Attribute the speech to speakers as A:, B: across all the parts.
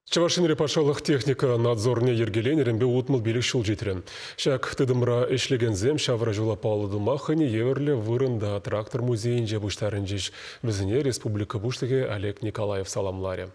A: Чавашинре пашалық техника надзорне ергеленерін бе утмыл белік шул жетірін. Шак тыдымра эшлегензем шавра жула палыдыма хыне еверле вырында трактор музейінже бұштарын жеш. Бізіне республика бұштыге Олег Николаев саламларе.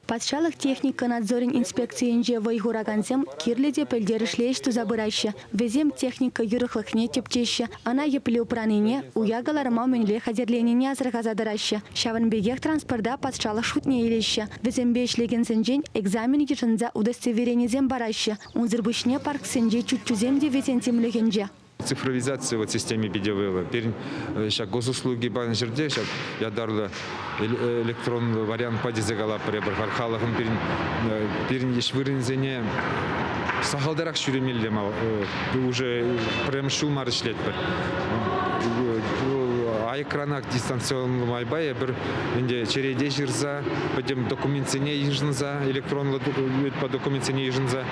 B: Патшалық техника надзорин инспекциянже вайгураганзем кирледе пельдерішлеш тузабырайшы. Везем техника юрықлықне тепчеші. Ана еплі упраныне уягалар мауменле хазерленіне азырғазадырайшы. Шавынбегех транспорда патшалық шутне елеші. Везем бешлегенсенжен экзамен ешінза удостоверенезем барайшы. Унзырбышне парксенже чуть-чуземде везентемлегенже.
C: Цифровизация в системе видеовела. Сейчас госуслуги банжерде, сейчас я дарлы электронный вариант падизегала пребр хархалахын перин еш вырынзене сахалдарак шүремелде уже прям шулмар ишлет бір. Экранах дистанционный майбай бір инде череде жирза, потом документсене ежинза, электронный по документсене ежинза.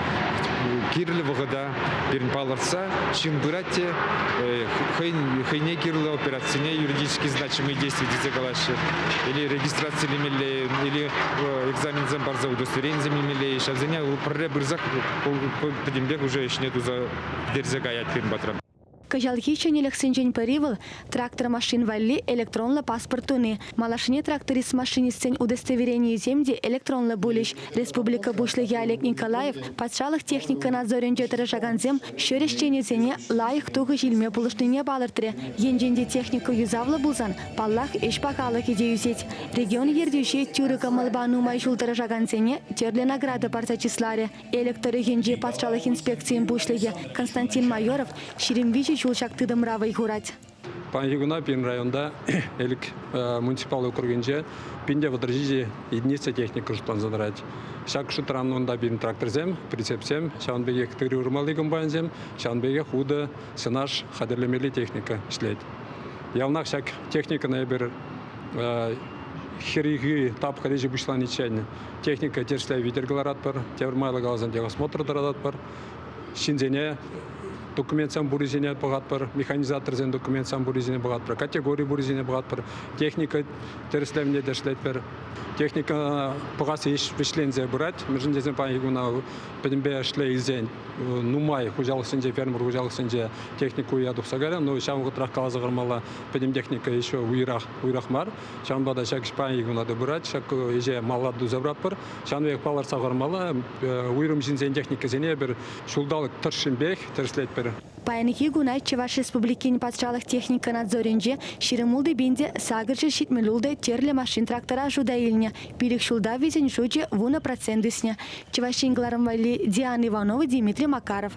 C: Кирлі вғыда берін палырса, шын бұратте хайне кирлі операцияне юридически значимые действия дезегалашы. Или регистрация лемеле, или экзамен замбарза удостоверение землемеле. Шавзене прорре бұрзақ, подембек уже нету за дерзегаят перін батрам.
B: Кажалхи ченелексенжен перивал трактор машин валли электронлы паспортуны. Малашине тракторист машинистен удостоверение земде электронлы булиш. Республика бушлыги Олег Николаев патшалық техника надзорен жетірі жаганзем шөрешченезене лайық туғы жилме булышныне балыртыры. Енженде техника юзавлы булзан паллах эшпақалық идеюзет. Регион ердеуші тюріка малбану майшултыры жаганзене терлі награды партачислары. Электоры енже патшалық инспекциям бушлыги Константин Майоров Ширимвичи Чулшак тыдымра вайгурать.
D: Паньюгуна пин районда элик муниципал округенже пинде водоржиже единица техника жутлан задрать. Шак шутраннунда бин тракторзем, прицепсем, шаунбеге тыгри урмалы гумбанзем, шаунбеге худа сенаж хадерлемели техника шлет. Явнах шак техника наибер хириги тап хадежи бушлан ичайны. Техника терслей видергаларат пар, тевермайлы галазан дегосмотр дарадат пар, шинзене документсан буризине багат бар, механизатор зен документсан буризине багат бар, категория буризине багат бар, техника терслемне дешлет бар. Техника погасы еш вишлензе брать, межин дезен панигуна педембе шле изен нумай хужалык сенже фермер хужалык сенже технику ядук сагара, но шамгы траккала загырмала педем техника еще уйрах мар, шамбада шак панигуна да брать, шак еже малладу забрап бар, шамвек палар сагырмала уйрым жинзен техника зене бер шулдалык тыршынбек терслет.
B: Паяники гунай Чуваш республикин патшалық техника надзоренже ширимулды бенде сагырчы шитмелулды терлі машин трактора жуда еліне. Пирик шулда везен жуджи вуна процентысне. Чувашингларым вали Диана Иванова, Дмитрий Макаров.